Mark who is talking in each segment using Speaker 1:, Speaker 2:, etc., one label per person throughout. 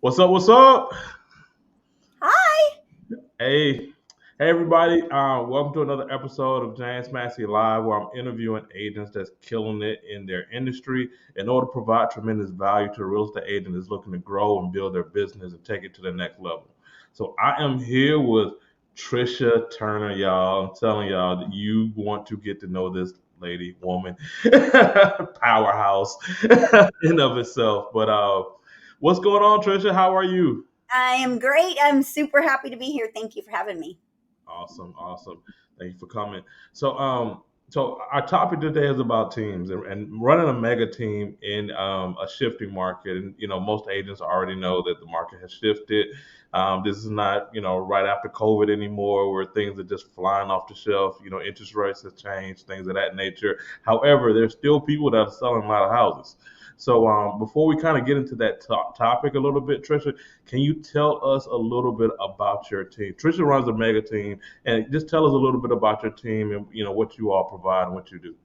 Speaker 1: What's up? What's up?
Speaker 2: Hi.
Speaker 1: Hey, hey, everybody. Welcome to another episode of James Massey Live, where I'm interviewing agents that's killing it in their industry in order to provide tremendous value to a real estate agent that's looking to grow and build their business and take it to the next level. So I am here with Tricia Turner, y'all. I'm telling y'all that you want to get to know this lady, woman, powerhouse in of itself. But what's going on, Tricia? How are you?
Speaker 2: I am great. I'm super happy to be here. Thank you for having me.
Speaker 1: Awesome, awesome. Thank you for coming. So our topic today is about teams and running a mega team in a shifting market. And most agents already know that the market has shifted. This is not right after COVID anymore, where things are just flying off the shelf. Interest rates have changed, things of that nature. However, there's still people that are selling a lot of houses. So before we kind of get into that topic a little bit, Trisha, can you tell us a little bit about your team? Trisha runs a mega team, and just tell us a little bit about your team and what you all provide and what you do.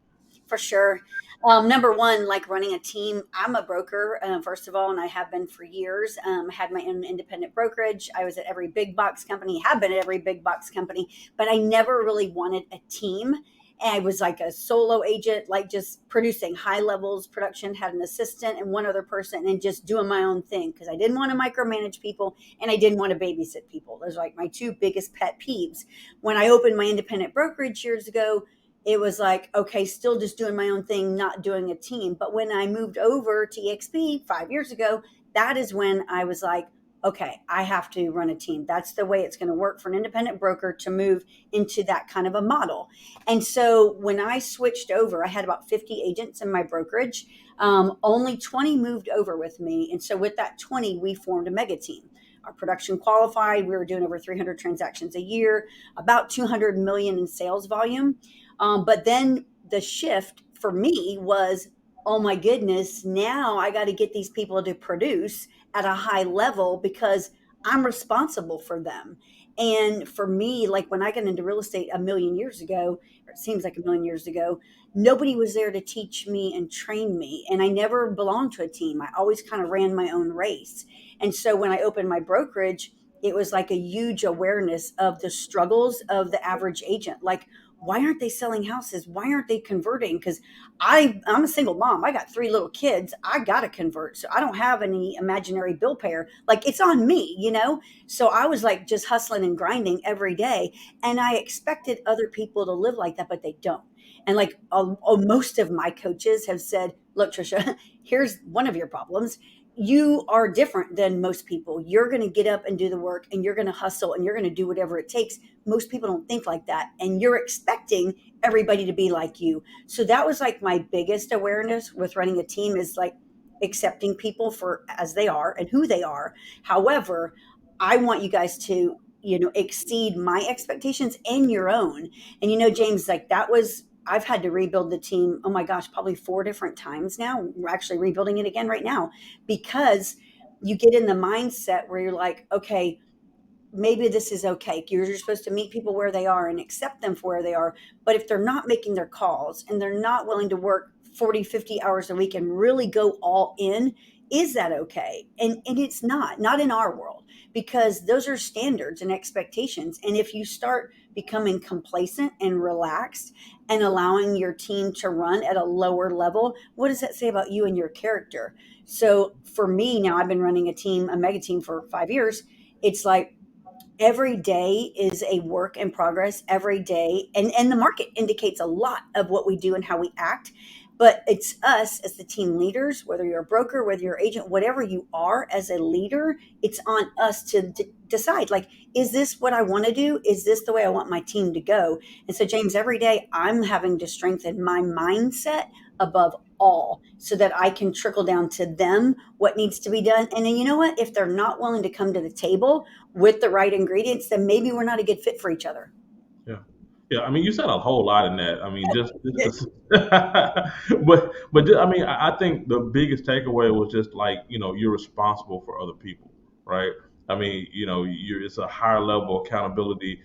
Speaker 2: For sure. Number one, like running a team, I'm a broker, first of all, and I have been for years. I had my own independent brokerage. I was at every big box company, have been at every big box company, but I never really wanted a team. I was like a solo agent, like just producing high levels production, had an assistant and one other person, and just doing my own thing because I didn't want to micromanage people and I didn't want to babysit people. Those are like my two biggest pet peeves. When I opened my independent brokerage years ago, it was like, okay, still just doing my own thing, not doing a team. But when I moved over to EXP 5 years ago, that is when I was like, okay, I have to run a team. That's the way it's going to work for an independent broker to move into that kind of a model. And so when I switched over, I had about 50 agents in my brokerage. Only 20 moved over with me. And so with that 20, we formed a mega team. Our production qualified. We were doing over 300 transactions a year, about 200 million in sales volume. But then the shift for me was, oh my goodness, now I got to get these people to produce at a high level because I'm responsible for them. And for me, like when I got into real estate a million years ago, or it seems like a million years ago, nobody was there to teach me and train me. And I never belonged to a team. I always kind of ran my own race. And so when I opened my brokerage, it was like a huge awareness of the struggles of the average agent. Like, why aren't they selling houses? Why aren't they converting? Because I'm a single mom. I got three little kids. I got to convert. So I don't have any imaginary bill payer. Like it's on me. So I was like just hustling and grinding every day. And I expected other people to live like that, but they don't. And like most of my coaches have said, look, Trisha, here's one of your problems. You are different than most people. You're going to get up and do the work and you're going to hustle and you're going to do whatever it takes. Most people don't think like that. And you're expecting everybody to be like you. So that was like my biggest awareness with running a team is like accepting people for as they are and who they are. However, I want you guys to, exceed my expectations and your own. And James, like that was I've had to rebuild the team. Oh my gosh, probably four different times now. We're actually rebuilding it again right now because you get in the mindset where you're like, okay, maybe this is okay. You're supposed to meet people where they are and accept them for where they are. But if they're not making their calls and they're not willing to work 40, 50 hours a week and really go all in, is that okay? And it's not in our world because those are standards and expectations. And if you start becoming complacent and relaxed and allowing your team to run at a lower level, what does that say about you and your character? So for me, now I've been running a mega team for 5 years. It's like, every day is a work in progress every day, and the market indicates a lot of what we do and how we act, but it's us as the team leaders, whether you're a broker, whether you're an agent, whatever you are as a leader, it's on us to decide, like, is this what I want to do? Is this the way I want my team to go? And so, James, every day I'm having to strengthen my mindset above all so that I can trickle down to them what needs to be done. And then, you know what, if they're not willing to come to the table with the right ingredients, then maybe we're not a good fit for each other.
Speaker 1: Yeah, yeah. I mean, you said a whole lot in that. I mean, just but I mean, I think the biggest takeaway was just like you're responsible for other people, right? I mean, it's a higher level of accountability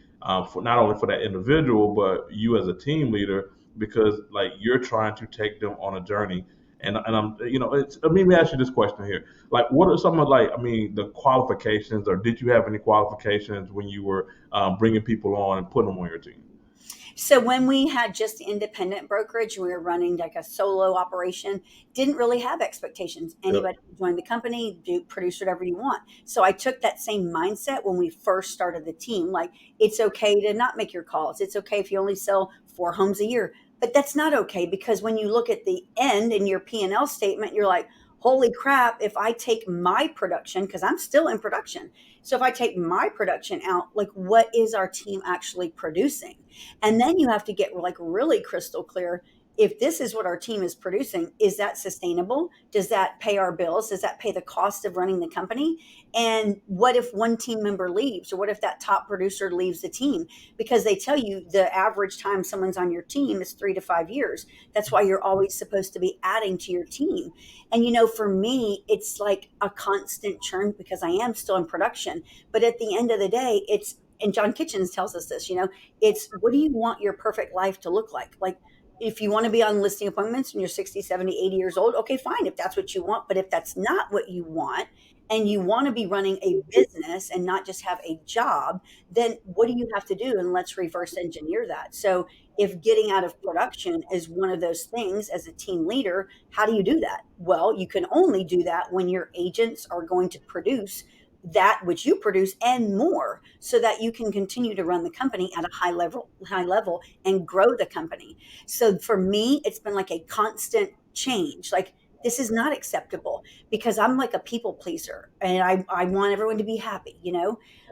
Speaker 1: for not only for that individual, but you as a team leader, because like you're trying to take them on a journey. And I'm, it's, let me ask you this question here. Like, what are some of, like, I mean, the qualifications, or did you have any qualifications when you were bringing people on and putting them on your team?
Speaker 2: So when we had just the independent brokerage, we were running like a solo operation, didn't really have expectations.
Speaker 1: Yep.
Speaker 2: Anybody could join the company, do produce whatever you want. So I took that same mindset when we first started the team. Like, it's okay to not make your calls. It's okay if you only sell 4 homes a year. But that's not okay, because when you look at the end in your P&L statement, you're like, holy crap, if I take my production, because I'm still in production. So if I take my production out, like, what is our team actually producing? And then you have to get like really crystal clear. If this is what our team is producing, is that sustainable? Does that pay our bills? Does that pay the cost of running the company? And what if one team member leaves, or what if that top producer leaves the team? Because they tell you the average time someone's on your team is 3 to 5 years. That's why you're always supposed to be adding to your team. And for me, it's like a constant churn because I am still in production. But at the end of the day, and John Kitchens tells us this, it's, what do you want your perfect life to look like? Like, if you want to be on listing appointments and you're 60, 70, 80 years old, okay, fine, if that's what you want. But if that's not what you want, and you want to be running a business and not just have a job, then what do you have to do? And let's reverse engineer that. So if getting out of production is one of those things as a team leader, how do you do that? Well, you can only do that when your agents are going to produce that which you produce and more, so that you can continue to run the company at a high level and grow the company. So for me, it's been like a constant change. Like, this is not acceptable, because I'm like a people pleaser, and I want everyone to be happy,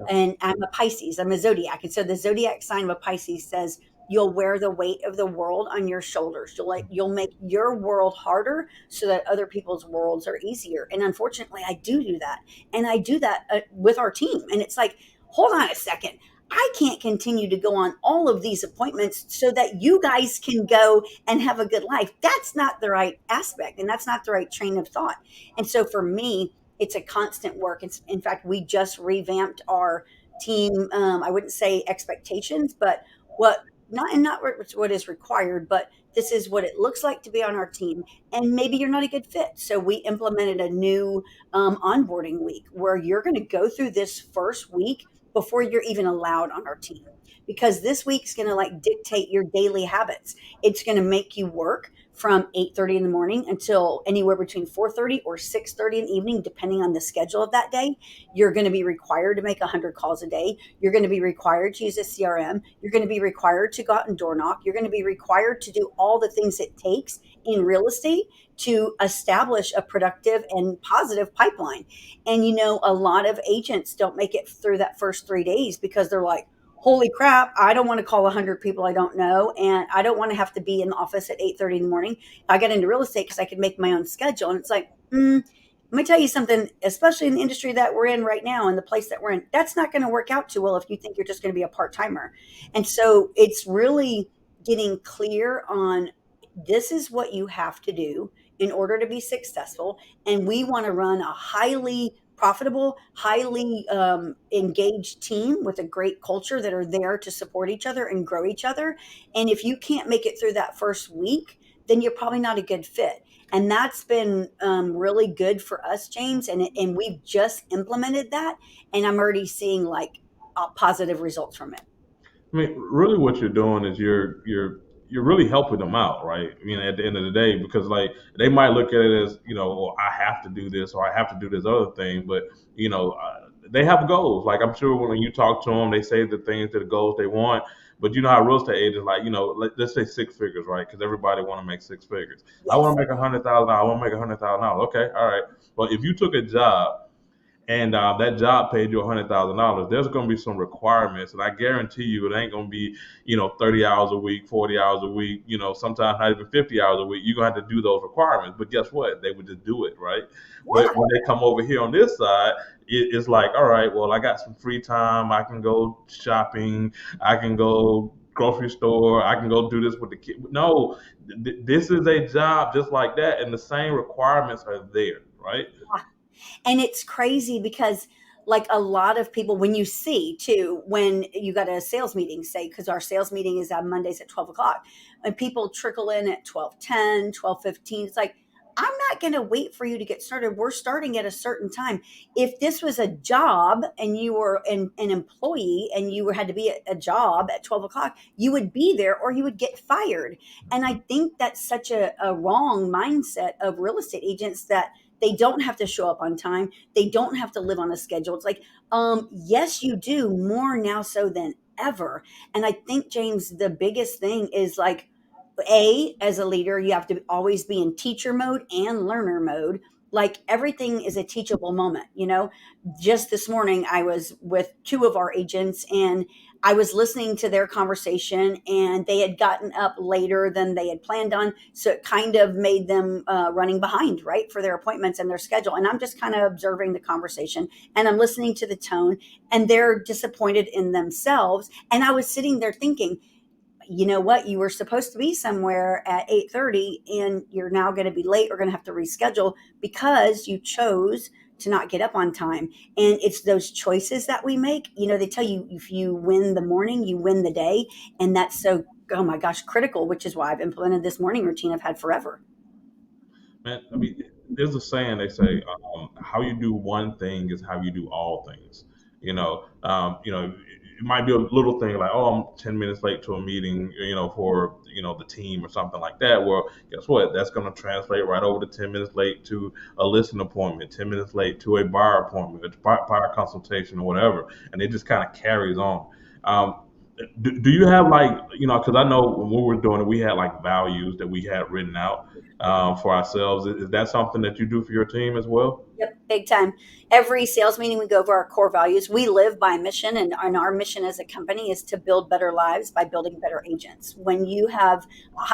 Speaker 2: and I'm a Pisces, I'm a zodiac. And so the zodiac sign of a Pisces says, you'll wear the weight of the world on your shoulders. You'll make your world harder so that other people's worlds are easier. And unfortunately, I do that. And I do that with our team. And it's like, hold on a second. I can't continue to go on all of these appointments so that you guys can go and have a good life. That's not the right aspect, and that's not the right train of thought. And so for me, it's a constant work. In fact, we just revamped our team. I wouldn't say expectations, but what not what is required, but this is what it looks like to be on our team. And maybe you're not a good fit. So we implemented a new onboarding week where you're going to go through this first week before you're even allowed on our team. Because this week's going to like dictate your daily habits. It's going to make you work from 8:30 in the morning until anywhere between 4:30 or 6:30 in the evening, depending on the schedule of that day. You're going to be required to make 100 calls a day. You're going to be required to use a CRM. You're going to be required to go out and door knock. You're going to be required to do all the things it takes in real estate to establish a productive and positive pipeline. And a lot of agents don't make it through that first 3 days because they're like, holy crap, I don't want to call 100 people I don't know, and I don't want to have to be in the office at 8:30 in the morning. I got into real estate because I could make my own schedule. And it's like, let me tell you something, especially in the industry that we're in right now and the place that we're in, that's not going to work out too well if you think you're just going to be a part-timer. And so it's really getting clear on, this is what you have to do in order to be successful. And we want to run a highly profitable, highly engaged team with a great culture that are there to support each other and grow each other. And if you can't make it through that first week, then you're probably not a good fit. And that's been really good for us, James. And we've just implemented that. And I'm already seeing like positive results from it.
Speaker 1: I mean, really, what you're doing is you're really helping them out, right? I mean, at the end of the day, because like they might look at it as, well, I have to do this or I have to do this other thing, but they have goals. Like, I'm sure when you talk to them, they say the things, the goals they want. But you know how real estate agents, like, let's say 6 figures, right? Because everybody want to make 6 figures. I want
Speaker 2: Yes.
Speaker 1: to make $100,000. I want to make $100,000. Okay, all right. Well, if you took a job and that job paid you $100,000, there's going to be some requirements, and I guarantee you, it ain't going to be 30 hours a week, 40 hours a week, sometimes not even 50 hours a week. You're going to have to do those requirements, but guess what? They would just do it, right? But
Speaker 2: Yeah.
Speaker 1: when they come over here on this side, it's like, all right, well, I got some free time. I can go shopping. I can go grocery store. I can go do this with the kid. No, this is a job just like that, and the same requirements are there, right?
Speaker 2: And it's crazy because, like, a lot of people, when you see too, when you got a sales meeting, say, because our sales meeting is on Mondays at 12 o'clock, and people trickle in at 12:10, 12:15, it's like, I'm not going to wait for you to get started. We're starting at a certain time. If this was a job and you were an employee and you had to be at a job at 12 o'clock, you would be there or you would get fired. And I think that's such a wrong mindset of real estate agents, that they don't have to show up on time. They don't have to live on a schedule. It's like, yes, you do, more now so than ever. And I think, James, the biggest thing is like, as a leader, you have to always be in teacher mode and learner mode. Like everything is a teachable moment. Just this morning, I was with two of our agents and I was listening to their conversation, and they had gotten up later than they had planned on. So it kind of made them running behind, right, for their appointments and their schedule. And I'm just kind of observing the conversation and I'm listening to the tone, and they're disappointed in themselves. And I was sitting there thinking, you know what, you were supposed to be somewhere at 8:30 and you're now going to be late or going to have to reschedule because you chose to not get up on time. And it's those choices that we make. They tell you, if you win the morning, you win the day. And that's so, oh my gosh, critical, which is why I've implemented this morning routine I've had forever.
Speaker 1: Man, I mean, there's a saying they say, how you do one thing is how you do all things. It might be a little thing like, oh, I'm 10 minutes late to a meeting, for, the team or something like that. Well, guess what? That's going to translate right over to 10 minutes late to a listing appointment, 10 minutes late to a buyer appointment, a buyer consultation or whatever. And it just kind of carries on. Um, do you have like, because I know when we were doing it, we had like values that we had written out for ourselves. Is that something that you do for your team as well?
Speaker 2: Yep, big time. Every sales meeting, we go over our core values. We live by mission, and our mission as a company is to build better lives by building better agents. When you have,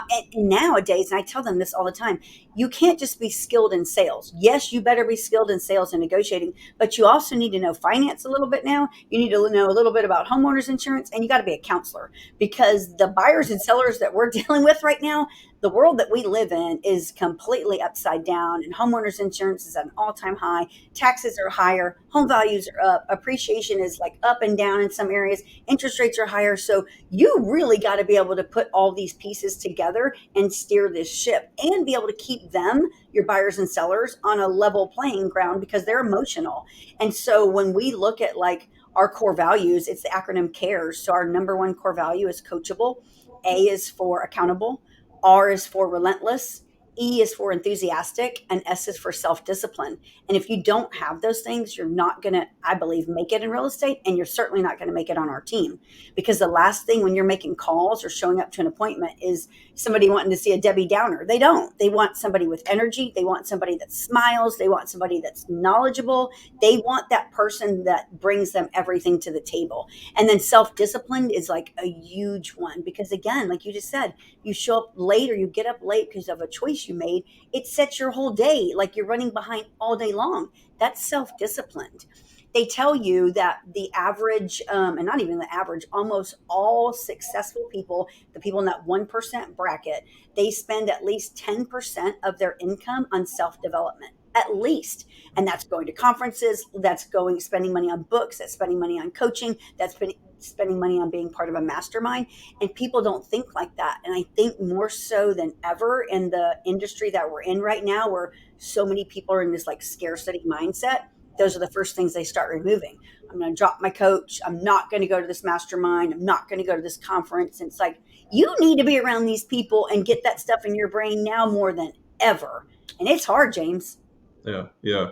Speaker 2: and nowadays, and I tell them this all the time, you can't just be skilled in sales. Yes, you better be skilled in sales and negotiating, but you also need to know finance a little bit now. You need to know a little bit about homeowners insurance, and you got to be a counselor, because the buyers and sellers that we're dealing with right now, the world that we live in is completely upside down, and homeowners insurance is at an all-time high. Taxes are higher, home values are up, appreciation is like up and down in some areas, interest rates are higher. So you really got to be able to put all these pieces together and steer this ship and be able to keep them, your buyers and sellers, on a level playing ground, because they're emotional. And so when we look at like our core values, it's the acronym CARES. So our number one core value is coachable. A is for accountable. R is for relentless. E is for enthusiastic, and S is for self discipline. And if you don't have those things, you're not going to, I believe, make it in real estate. And you're certainly not going to make it on our team, because the last thing when you're making calls or showing up to an appointment is somebody wanting to see a Debbie Downer. They don't. They want somebody with energy. They want somebody that smiles. They want somebody that's knowledgeable. They want that person that brings them everything to the table. And then self discipline is like a huge one, because, again, like you just said, you show up late or you get up late because of a choice you made. It sets your whole day, like you're running behind all day long. That's self-disciplined. They tell you that the average, and not even the average, almost all successful people, the people in that 1% bracket, they spend at least 10% of their income on self-development, at least. And that's going to conferences, that's spending money on books, that's spending money on coaching, that's spending money on being part of a mastermind. And people don't think like that. And I think more so than ever in the industry that we're in right now, where so many people are in this like scarcity mindset, those are the first things they start removing. I'm going to drop my coach. I'm not going to go to this mastermind. I'm not going to go to this conference. And it's like, you need to be around these people and get that stuff in your brain now more than ever. And it's hard, James.
Speaker 1: Yeah, yeah.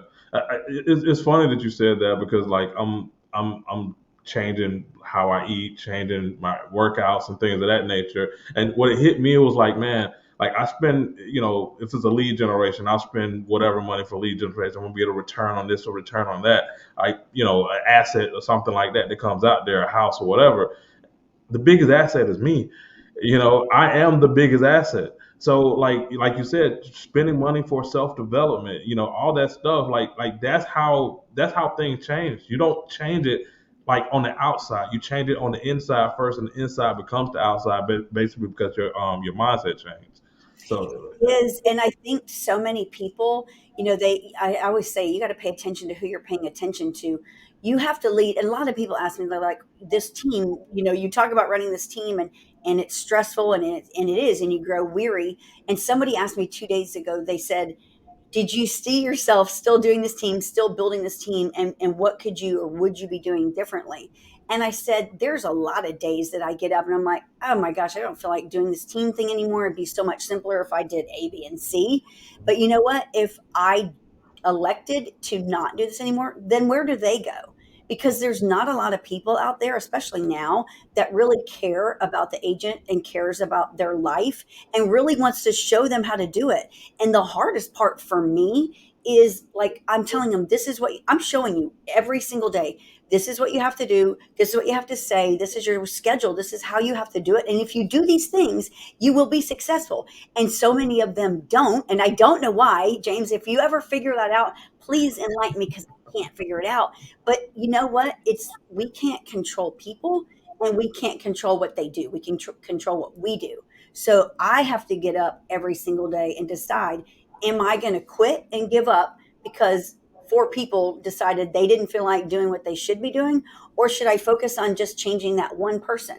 Speaker 1: It's funny that you said that, because like I'm changing how I eat, changing my workouts and things of that nature. And what it hit me was like, man, like I spend, if it's a lead generation, I'll spend whatever money for lead generation. I'm gonna be able to return on this or return on that. An asset or something like that that comes out there, a house or whatever. The biggest asset is me. I am the biggest asset. So like you said, spending money for self development, all that stuff, like that's how things change. You don't change it like on the outside. You change it on the inside first, and the inside becomes the outside, basically because your mindset changed. So
Speaker 2: Is, and I think so many people, I always say you got to pay attention to who you're paying attention to. You have to lead. And a lot of people ask me, they're like, this team, you talk about running this team, and it's stressful, and it is, and you grow weary. And somebody asked me 2 days ago, they said, did you see yourself still doing this team, still building this team, and what could you or would you be doing differently? And I said, there's a lot of days that I get up and I'm like, oh my gosh, I don't feel like doing this team thing anymore. It'd be so much simpler if I did A, B, and C. But you know what? If I elected to not do this anymore, then where do they go? Because there's not a lot of people out there, especially now, that really care about the agent and cares about their life and really wants to show them how to do it. And the hardest part for me is like I'm telling them, this is what I'm showing you every single day. This is what you have to do. This is what you have to say. This is your schedule. This is how you have to do it. And if you do these things, you will be successful. And so many of them don't. And I don't know why. James, if you ever figure that out, please enlighten me because I can't figure it out. But you know what? It's we can't control people and we can't control what they do. We can control what we do. So I have to get up every single day and decide, am I going to quit and give up because four people decided they didn't feel like doing what they should be doing? Or should I focus on just changing that one person?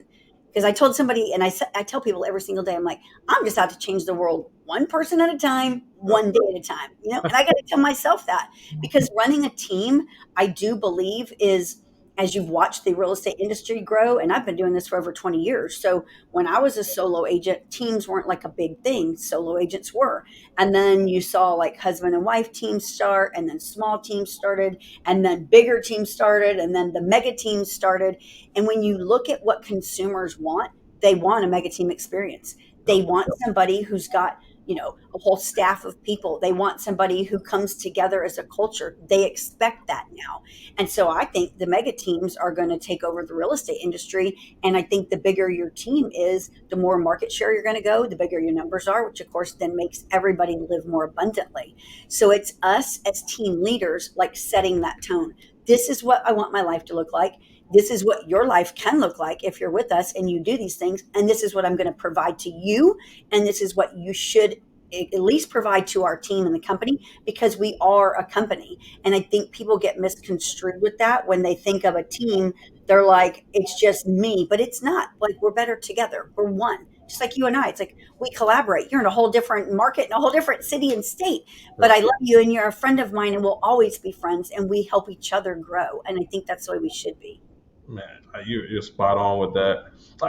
Speaker 2: Because I told somebody, and I tell people every single day, I'm like, I'm just out to change the world one person at a time, one day at a time. And I got to tell myself that because running a team, I do believe is as you've watched the real estate industry grow, and I've been doing this for over 20 years. So when I was a solo agent, teams weren't like a big thing. Solo agents were. And then you saw like husband and wife teams start, and then small teams started, and then bigger teams started, and then the mega teams started. And when you look at what consumers want, they want a mega team experience. They want somebody who's got, a whole staff of people. They want somebody who comes together as a culture. They expect that now. And so I think the mega teams are going to take over the real estate industry. And I think the bigger your team is, the more market share you're going to go, the bigger your numbers are, which of course then makes everybody live more abundantly. So it's us as team leaders, like setting that tone. This is what I want my life to look like. This is what your life can look like if you're with us and you do these things. And this is what I'm going to provide to you. And this is what you should at least provide to our team and the company because we are a company. And I think people get misconstrued with that when they think of a team. They're like, it's just me, but it's not. Like, we're better together. We're one. Just like you and I, it's like we collaborate. You're in a whole different market, in a whole different city and state, but I love you and you're a friend of mine and we'll always be friends and we help each other grow. And I think that's the way we should be.
Speaker 1: Man, you're spot on with that.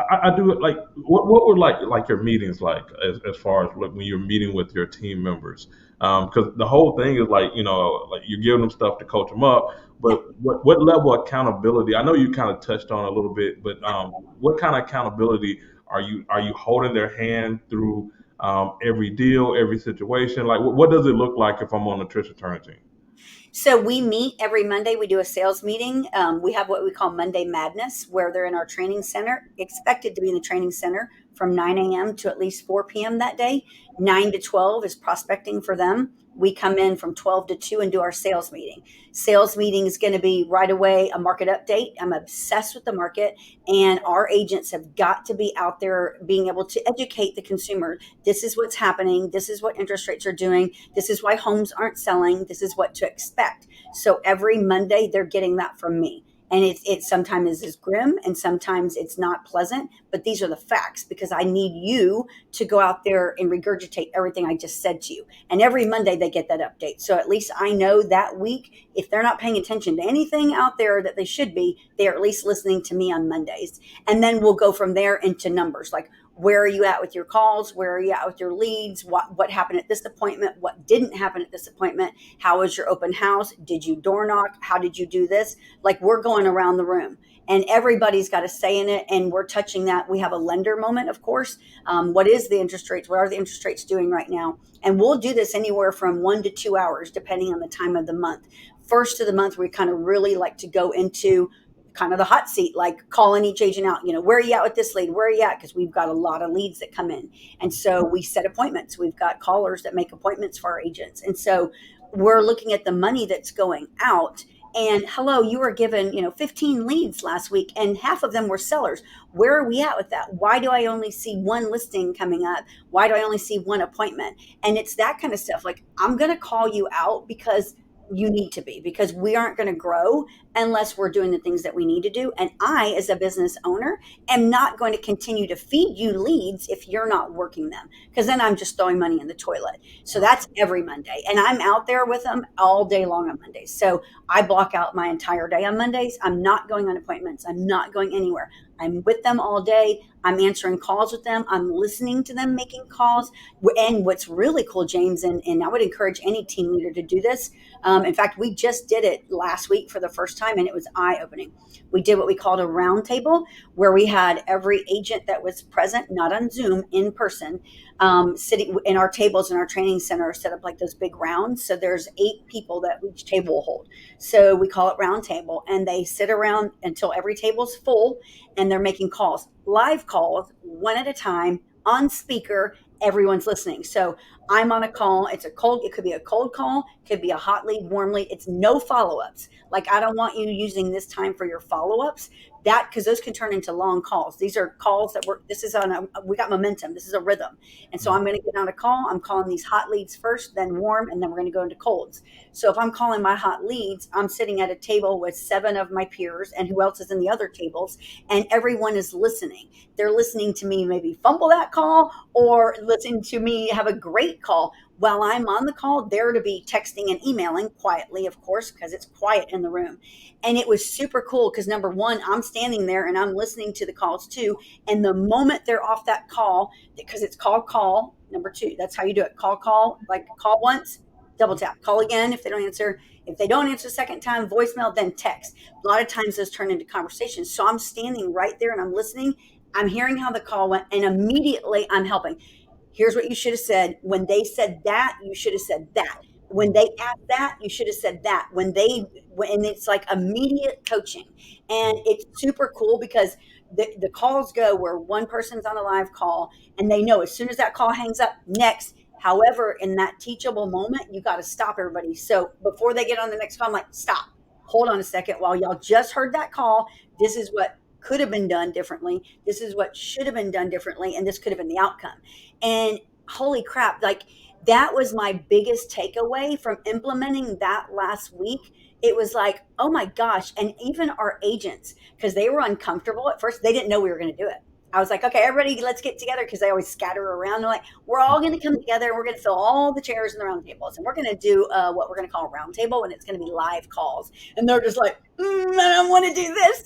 Speaker 1: I do it like what were like your meetings like as far as like when you're meeting with your team members? Because the whole thing is like like you're giving them stuff to coach them up,
Speaker 2: Yeah.
Speaker 1: but what level of accountability? I know you kind of touched on it a little bit, but what kind of accountability are you holding their hand through every deal, every situation? Like what does it look like if I'm on the Tricia Turner team?
Speaker 2: So we meet every Monday. We do a sales meeting. We have what we call Monday Madness, where they're in our training center, expected to be in the training center from 9 a.m. to at least 4 p.m. that day. 9 to 12 is prospecting for them. We come in from 12 to 2 and do our sales meeting. Sales meeting is going to be right away a market update. I'm obsessed with the market, and our agents have got to be out there being able to educate the consumer. This is what's happening. This is what interest rates are doing. This is why homes aren't selling. This is what to expect. So every Monday, they're getting that from me. And it sometimes is grim and sometimes it's not pleasant, but these are the facts because I need you to go out there and regurgitate everything I just said to you. And every Monday they get that update. So at least I know that week, if they're not paying attention to anything out there that they should be, they are at least listening to me on Mondays. And then we'll go from there into numbers like, where are you at with your calls? Where are you at with your leads? What happened at this appointment? What didn't happen at this appointment? How was your open house? Did you door knock? How did you do this? Like we're going around the room and everybody's got a say in it and we're touching that. We have a lender moment, of course. What is the interest rates? What are the interest rates doing right now? And we'll do this anywhere from 1 to 2 hours, depending on the time of the month. First of the month, we kind of really like to go into kind of the hot seat, like calling each agent out, where are you at with this lead? Where are you at? Because we've got a lot of leads that come in. And so we set appointments. We've got callers that make appointments for our agents. And so we're looking at the money that's going out. And hello, you were given, 15 leads last week and half of them were sellers. Where are we at with that? Why do I only see one listing coming up? Why do I only see one appointment? And it's that kind of stuff. Like, I'm going to call you out because You need to be, because we aren't going to grow unless we're doing the things that we need to do. And I, as a business owner, am not going to continue to feed you leads if you're not working them, because then I'm just throwing money in the toilet. So that's every Monday. And I'm out there with them all day long on Mondays. So I block out my entire day on Mondays. I'm not going on appointments. I'm not going anywhere. I'm with them all day. I'm answering calls with them. I'm listening to them making calls. And what's really cool, James, and I would encourage any team leader to do this. In fact, we just did it last week for the first time, and it was eye opening. We did what we called a round table, where we had every agent that was present, not on Zoom, in person, sitting in our tables in our training center, are set up like those big rounds. So there's 8 people that each table will hold. So we call it round table, and they sit around until every table's full, and they're making calls, live calls, one at a time, on speaker. Everyone's listening. So I'm on a call. It could be a cold call, could be a hot lead, warm lead. It's no follow-ups. Like, I don't want you using this time for your follow-ups. Because those can turn into long calls. These are calls that we got momentum. This is a rhythm. And so I'm going to get on a call. I'm calling these hot leads first, then warm, and then we're going to go into colds. So if I'm calling my hot leads, I'm sitting at a table with 7 of my peers and who else is in the other tables, and everyone is listening. They're listening to me maybe fumble that call, or listening to me have a great call. While I'm on the call, they're to be texting and emailing quietly, of course, because it's quiet in the room. And it was super cool because, number one, I'm standing there and I'm listening to the calls too. And the moment they're off that call, because it's call, number two, that's how you do it. Call, like call once, double tap, call again if they don't answer. If they don't answer the second time, voicemail, then text. A lot of times those turn into conversations. So I'm standing right there and I'm listening. I'm hearing how the call went, and immediately I'm helping. Here's what you should have said. When they said that, you should have said that. When they asked that, you should have said that. And it's like immediate coaching. And it's super cool because the calls go where one person's on a live call and they know as soon as that call hangs up, next. However, in that teachable moment, you got to stop everybody. So before they get on the next call, I'm like, stop, hold on a second. While y'all just heard that call, this is what could have been done differently. This is what should have been done differently. And this could have been the outcome. And holy crap, like, that was my biggest takeaway from implementing that last week. It was like, oh my gosh. And even our agents, because they were uncomfortable at first, they didn't know we were going to do it. I was like, okay, everybody, let's get together, because they always scatter around. They're like, we're all going to come together. We're going to fill all the chairs in the round tables, and we're going to do what we're going to call a round table, and it's going to be live calls. And they're just like, I don't want to do this.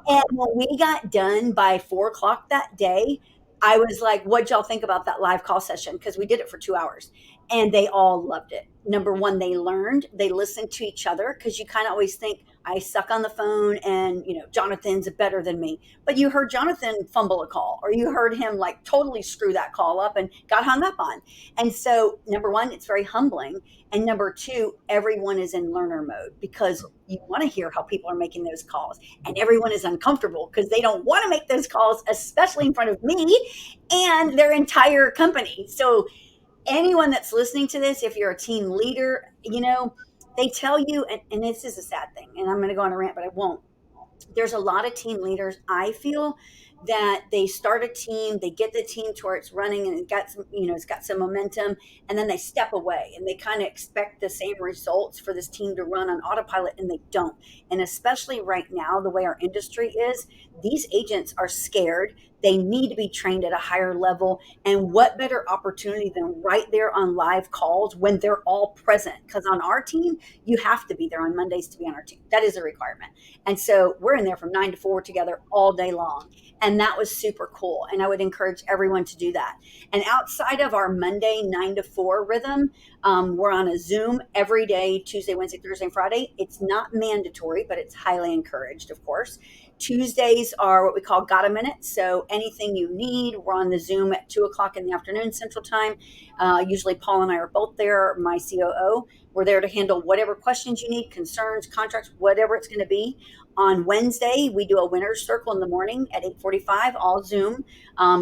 Speaker 2: And when we got done by 4 o'clock that day, I was like, what'd y'all think about that live call session? Because we did it for 2 hours, and they all loved it. Number one, they learned, they listened to each other, because you kind of always think, I suck on the phone and, Jonathan's better than me. But you heard Jonathan fumble a call, or you heard him like totally screw that call up and got hung up on. And so, number one, it's very humbling. And number two, everyone is in learner mode, because you want to hear how people are making those calls. And everyone is uncomfortable because they don't want to make those calls, especially in front of me and their entire company. So anyone that's listening to this, if you're a team leader, they tell you, and this is a sad thing, and I'm going to go on a rant, but I won't. There's a lot of team leaders, I feel, that they start a team, they get the team to where it's running and it's got some momentum, and then they step away and they kind of expect the same results for this team to run on autopilot, and they don't. And especially right now, the way our industry is, these agents are scared. They need to be trained at a higher level. And what better opportunity than right there on live calls when they're all present? Because on our team, you have to be there on Mondays to be on our team. That is a requirement. And so we're in there from 9 to 4 together all day long. And that was super cool. And I would encourage everyone to do that. And outside of our Monday 9 to 4 rhythm, we're on a Zoom every day, Tuesday, Wednesday, Thursday, and Friday. It's not mandatory, but it's highly encouraged, of course. Tuesdays are what we call Got a Minute. So anything you need, we're on the Zoom at 2 o'clock in the afternoon Central Time. Usually Paul and I are both there, my COO. We're there to handle whatever questions you need, concerns, contracts, whatever it's going to be. On Wednesday, we do a winner's circle in the morning at 8:45, all Zoom.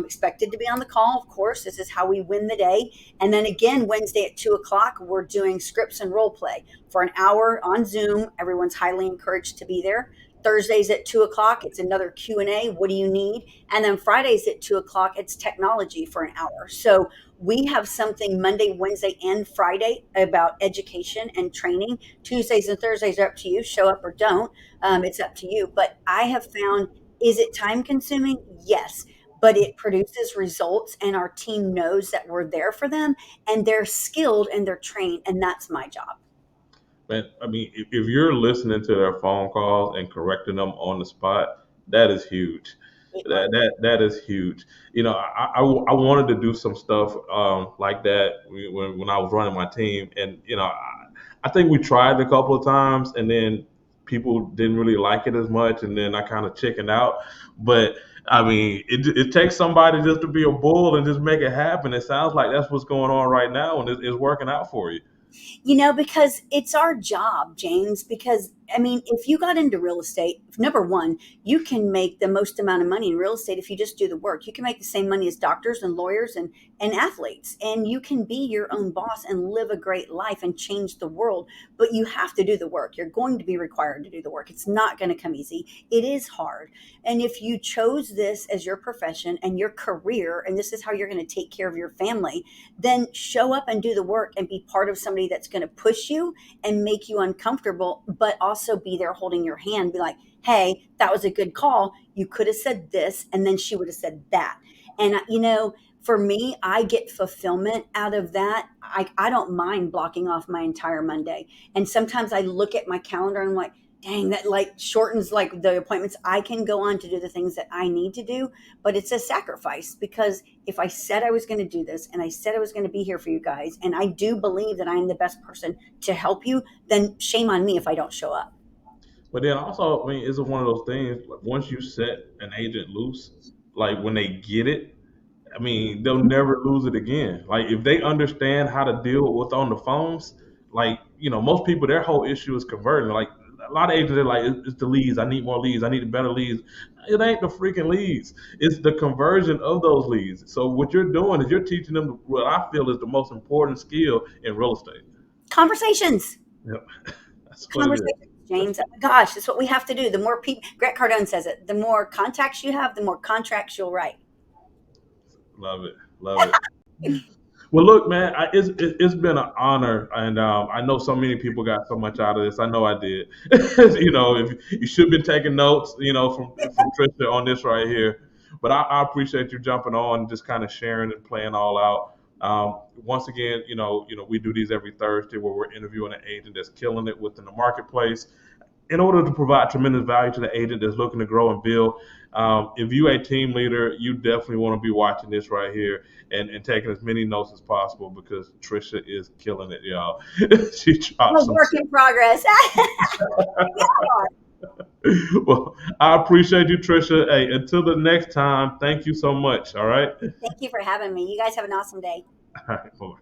Speaker 2: Expected to be on the call, of course. This is how we win the day. And then again, Wednesday at 2 o'clock, we're doing scripts and role play for an hour on Zoom. Everyone's highly encouraged to be there. Thursdays at 2 o'clock, it's another Q&A. What do you need? And then Fridays at 2 o'clock, it's technology for an hour. So We have something Monday, Wednesday, and Friday about education and training. Tuesdays and Thursdays are up to you. Show up or don't. It's up to you. But I have found, is it time consuming? Yes. But it produces results, and our team knows that we're there for them, and they're skilled and they're trained, and that's my job.
Speaker 1: Man, I mean, if you're listening to their phone calls and correcting them on the spot, that is huge.
Speaker 2: It
Speaker 1: That
Speaker 2: works.
Speaker 1: that that is huge. I wanted to do some stuff like that when I was running my team, and I think we tried a couple of times, and then people didn't really like it as much, and then I kind of chickened out. But I mean, it takes somebody just to be a bull and just make it happen. It sounds like that's what's going on right now, and it's working out for you.
Speaker 2: Because it's our job, James. Because, I mean, if you got into real estate, number one, you can make the most amount of money in real estate if you just do the work. You can make the same money as doctors and lawyers and athletes, and you can be your own boss and live a great life and change the world. But you have to do the work. You're going to be required to do the work. It's not going to come easy. It is hard. And if you chose this as your profession and your career, and this is how you're going to take care of your family, then show up and do the work and be part of somebody that's going to push you and make you uncomfortable, but also be there holding your hand, be like, hey, that was a good call. You could have said this, and then she would have said that. And, for me, I get fulfillment out of that. I don't mind blocking off my entire Monday. And sometimes I look at my calendar and I'm like, dang, that like shortens like the appointments I can go on to do the things that I need to do. But it's a sacrifice, because if I said I was going to do this and I said I was going to be here for you guys, and I do believe that I am the best person to help you, then shame on me if I don't show up.
Speaker 1: But then also, I mean, it's one of those things. Like, once you set an agent loose, like when they get it, I mean, they'll never lose it again. Like if they understand how to deal with on the phones, like most people, their whole issue is converting. Like a lot of agents are like, it's the leads. I need more leads. I need better leads. It ain't the freaking leads. It's the conversion of those leads. So what you're doing is you're teaching them what I feel is the most important skill in real estate.
Speaker 2: Conversations.
Speaker 1: Yep, that's what it is.
Speaker 2: Conversations, James. Oh my gosh, that's what we have to do. The more people, Grant Cardone says it, the more contacts you have, the more contracts you'll write.
Speaker 1: Love it. Love it. Well, look, man, it's been an honor, and I know so many people got so much out of this. I know I did. If you should have been taking notes, from Tricia on this right here. But I appreciate you jumping on, and just kind of sharing and playing all out. Once again, we do these every Thursday where we're interviewing an agent that's killing it within the marketplace in order to provide tremendous value to the agent that's looking to grow and build. If you a team leader, you definitely want to be watching this right here and taking as many notes as possible, because Tricia is killing it, y'all. She
Speaker 2: I'm
Speaker 1: dropped
Speaker 2: a
Speaker 1: some.
Speaker 2: work in progress.
Speaker 1: Well, I appreciate you, Tricia. Hey, until the next time, thank you so much. All right.
Speaker 2: Thank you for having me. You guys have an awesome day.
Speaker 1: All right. Bye.